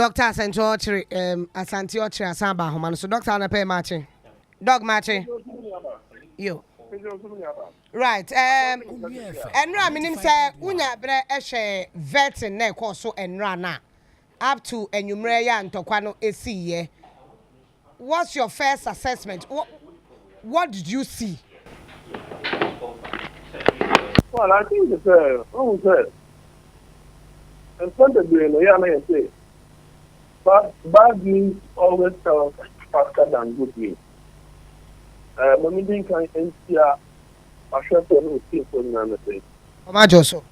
Doctor Asante Asante Asamba Homano. So Doctor on a pay matching. Dog matching. Yo. Right. And Raminim say Unya bre eshe vetting ne so enrana up to enumreya and tokwano esi. What's your first assessment? What did you see? Well, I think it's in front of you, say, but bad news always tells faster than good news. Mamidin can NCR, I shall tell you, see for the say. Omajoso.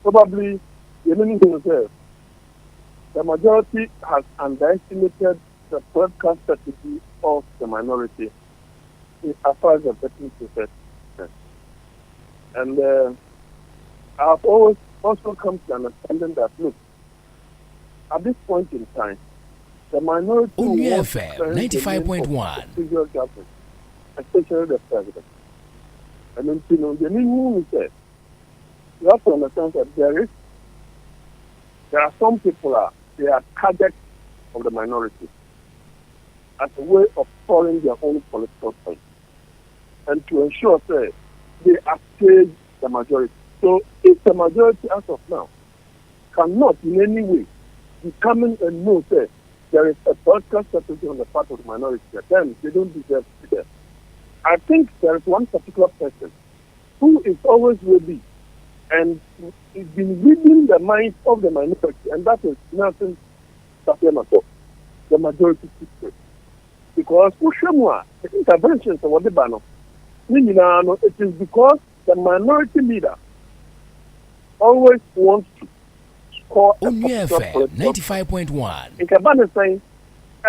Probably, the meaning say, the majority has underestimated the broadcast strategy of the minority as far as the vetting process. And I've always also come to understanding that, look, at this point in time, the minority Onua FM 95.1, especially the president. And then, the new said, you have to understand that there are some people they are targets of the minority as a way of scoring their own political points and to ensure that they upstage the majority. So if the majority as of now cannot in any way determine and know that there is a broadcast strategy on the part of the minority, then they don't deserve to be there. I think there is one particular person who is always ready and has been reading the minds of the minority, and that is Nelson Safiamato, the majority secret. Because the interventions of the banner, it is because the minority leader always wants to score a Onua FM 95.1. In Kabane saying,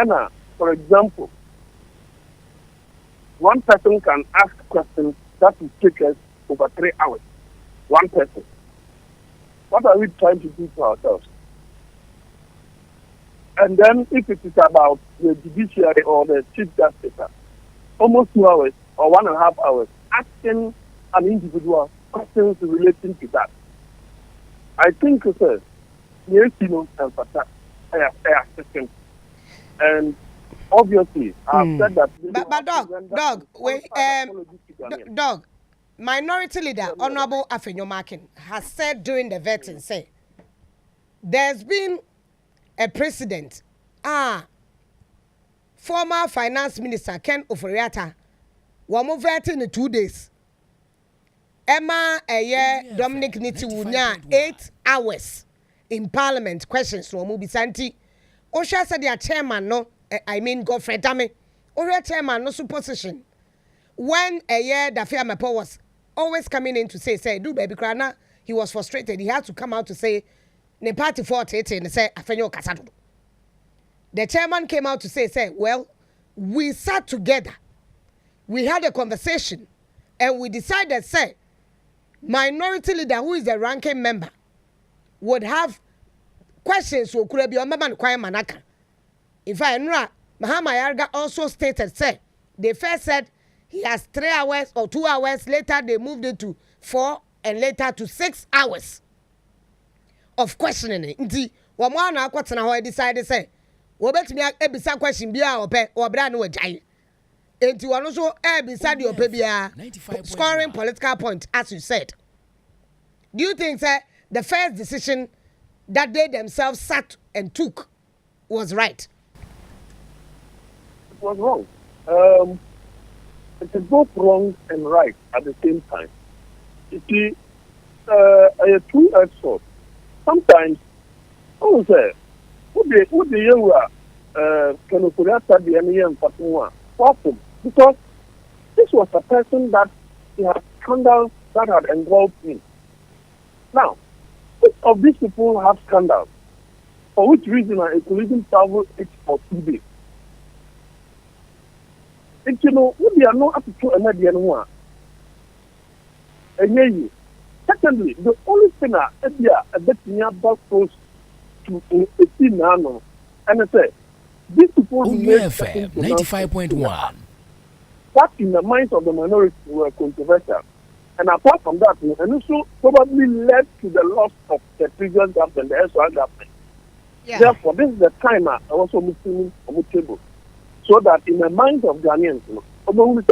Anna, for example, one person can ask questions that will take us over 3 hours. One person. What are we trying to do to ourselves? And then if it is about the judiciary or the chief justice, almost 2 hours or 1.5 hours, asking an individual questions relating to that. I think, sir, yes, and Fata are systems. And obviously, I've said that. But dog, Minority Leader Honorable Afenyomakin has said during the vetting, say, there's been a precedent. Former Finance Minister Ken Oforiatta, one vetting in 2 days. Emma Dominic Nitiwunya 8 hours in Parliament questions from Asante. Osha said their chairman Godfrey Dame. Or chairman no supposition. When Dafia Mepo was always coming in to say, do baby Krana, he was frustrated. He had to come out to say, ne party for it and say, Afenyo Kasado. The chairman came out to say, well, we sat together. We had a conversation and we decided, say, Minority Leader, who is the ranking member, would have questions who could be on Maman Kwai Manaka. In fact, Mahama Yarga also stated, say, they first said he has 3 hours or 2 hours. Later, they moved it to 4 and later to 6 hours of questioning. Indeed, one now I decided, say, we bet me a bisa question be our pay or brand new jay. Into one also beside your baby scoring political point, as you said. Do you think that the first decision that they themselves sat and took was right? It was wrong. It is both wrong and right at the same time. You see, a two-edged sword. Sometimes, who say, who the young can put out the enemy and Fatima? Because this was a person that he had scandals that had involved him. Now, which of these people have scandals? For which reason I could even travel it for 2 days? And we are not up to another one. And secondly, the only thing I bet about close to a team now, and I say, these people Onua FM 95.1. That in the minds of the minority were controversial. And apart from that, and also probably led to the loss of the previous government, the SR government. Yeah. Therefore, this is the time I also meeting on the table. So that in the minds of Ghanaians, someone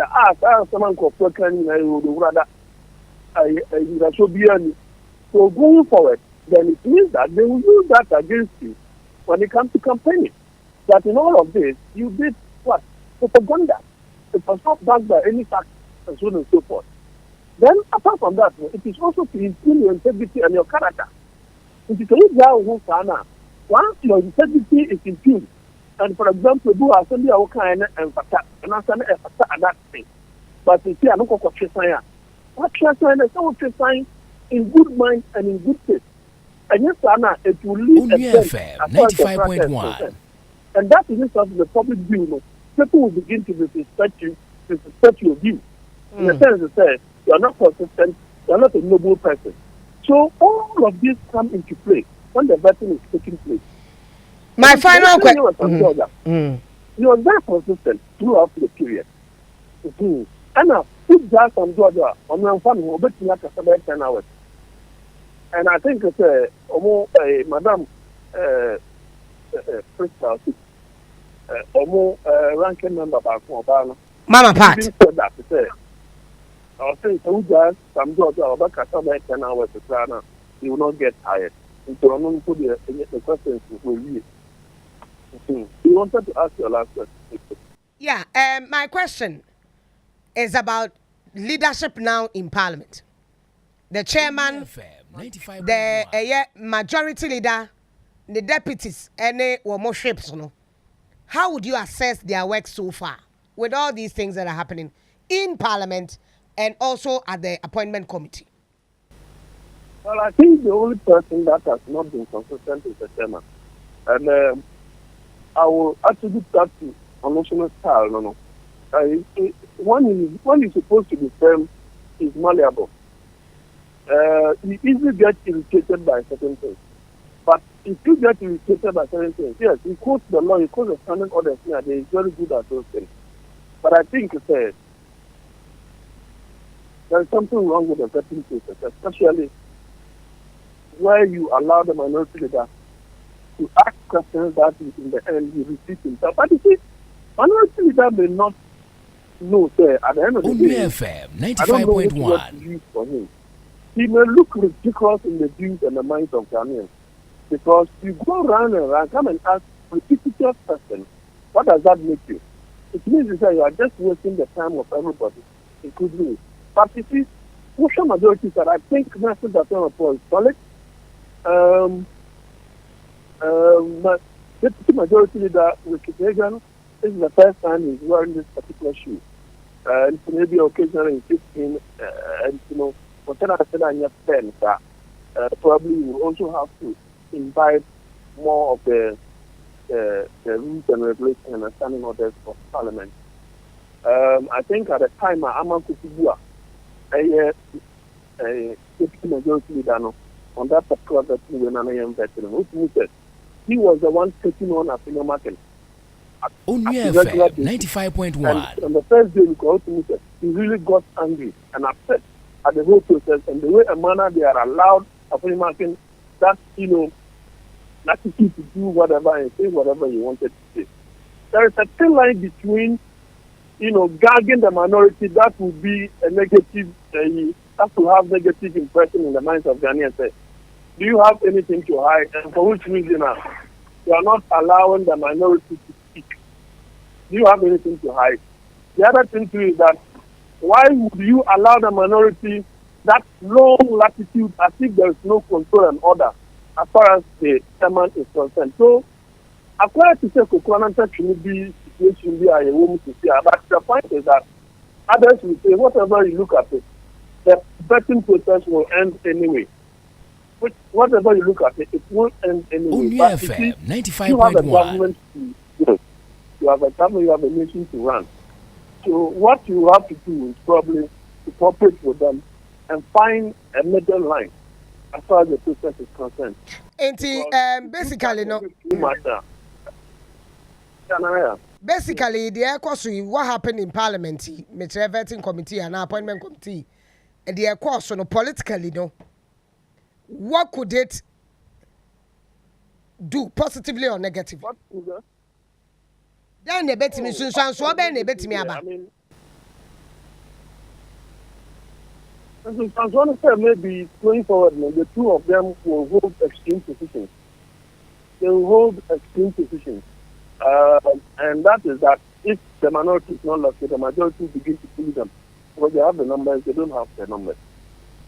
so going forward, then it means that they will use that against you when it comes to campaigning. That in all of this, you did what? Propaganda. It was not backed by any facts and so on and so forth. Then, apart from that, it is also to improve your integrity and your character. It is once your integrity is impugned, and for example, do assembly our kind and fata, and I send a fata at that thing. But you see, I don't go to sign. What sign is someone to sign in good mind and in good faith. And yes, Anna, it will lead a 95.1. And that is of the public view. People will begin to disrespect your view. In the sense to say, you are not consistent, you are not a noble person. So all of these come into play when the vetting is taking place. My final question. You are very consistent throughout the period. And now, put that on Georgia on one family, we'll bet you about 10 hours. And I think it's Madam Crystal, ranking member back from Obama. Mama Pat. Said that to say, I was saying, so just some Georgia about 10 hours to Ghana, you will not get tired. And so I'm going to put the questions with you. You wanted to ask your last question. Yeah, my question is about leadership now in Parliament. The chairman, the majority leader, the deputies, and the ships. How would you assess their work so far with all these things that are happening in Parliament and also at the appointment committee? Well, I think the only person that has not been consistent is the chairman. And I will attribute that to emotional style. One is supposed to be firm, is malleable. You easily get irritated by certain things. But if you get irritated by certain things, yes, you quote the law, you quote the standing orders, yeah, they are very good at those things. But I think there is something wrong with the vetting process, especially where you allow the minority leader to ask questions that in the end he repeats himself. But you see, minority leader may not know, at the end of the day, I don't know what to use for him. He may look ridiculous in the views and the minds of Ghanaians. Because you go round and round, come and ask repetitive questions, what does that make you? It means that you are just wasting the time of everybody, including you. But you see, social majorities that I think National Data is solid. Deputy Majority Leader Ricky Hagan, this is the first time he's wearing this particular shoe. And maybe occasionally he fits in, and whatever I said on your pen, probably you will also have to invite more of the rules and regulations and standing orders for Parliament. I think at the time, Aman Kusibua, a deputy majority leader, on that particular veteran, which said he was the one taking on a senior market. Onua FM 95.1. On the first day, he really got angry and upset at the whole process and the way a manner they are allowed a market that attitude to do whatever and say whatever you wanted to say. There is a thin line between, gagging the minority that will be a negative, that will have negative impression in the minds of Ghanaians. Do you have anything to hide? And for which reason you are not allowing the minority to speak? Do you have anything to hide? The other thing too is that why would you allow the minority that long latitude as if there is no control and order as far as the chairman is concerned? So, according to say, Kokwananta should be situation be a woman to see, but the point is that others will say, whatever you look at it, the vetting process will end anyway. Which, whatever you look at it, it won't end anyway. Onua FM 95.1. You have a government to do. You have a government, you have a nation to run. So what you have to do is probably to cooperate with them and find a middle line as far as the process is concerned. Basically, no. Basically, the what happened in Parliament, Mr. Vetting Committee and Appointment Committee, the course no politically no. What could it do positively or negatively? What could that? Then the bet me so ben bet me aba. I mean, I want to say maybe going forward, the two of them will hold extreme positions. They will hold extreme positions. And that is that if the minority is not lucky, the majority begin to bully them. Because they have the numbers, they don't have the numbers.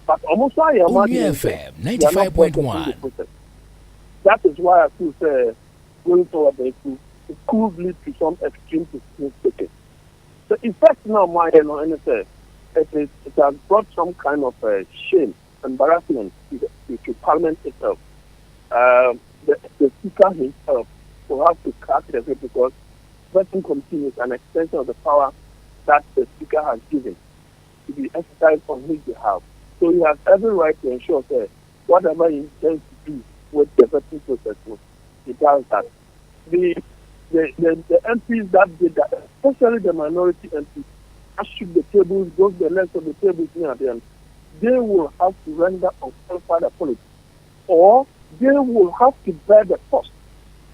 But almost why Onua FM 95.1. That is why I feel say going forward it could lead to some extreme positions. The effect now, my NSA, it has brought some kind of shame, embarrassment to Parliament itself. The Speaker himself will have to crack the whip because vetting committee is an extension of the power that the Speaker has given to be exercised on his behalf. So he has every right to ensure that whatever he intends to do with the vetting process, he does that. The MPs that did that, especially the minority MPs, that shook the tables, broke the legs of the tables near them, they will have to render unqualified apology, or they will have to bear the cost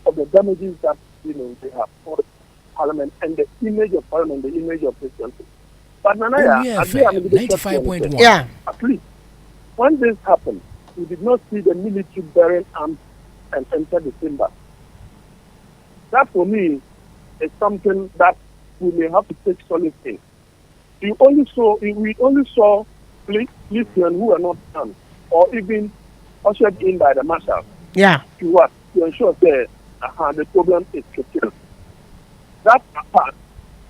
of the damages that they have caused Parliament and the image of Parliament, the image of this country. But Onua FM 95.1. Yeah. At least when this happened, we did not see the military bearing arms and enter the chamber. That for me is something that we may have to take solid in. We only saw policemen who were not done, or even ushered in by the marshal. Yeah. To what? To ensure that the problem is curtailed. That apart,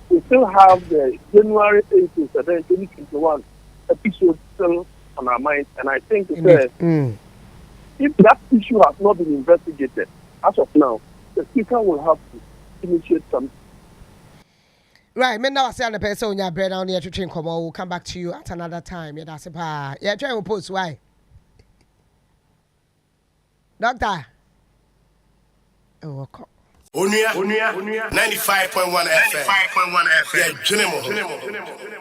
we still have the January 8th to 2021 episode still on our minds, and I think if that issue has not been investigated, as of now, the Speaker will have to initiate something. Right, me now say on the person on your bread down here to train come on, we'll come back to you at another time. Yeah, that's it. Yeah, try to post why. Doctor. Oh, okay. Onua 95.1 FM. Yeah, Junimo.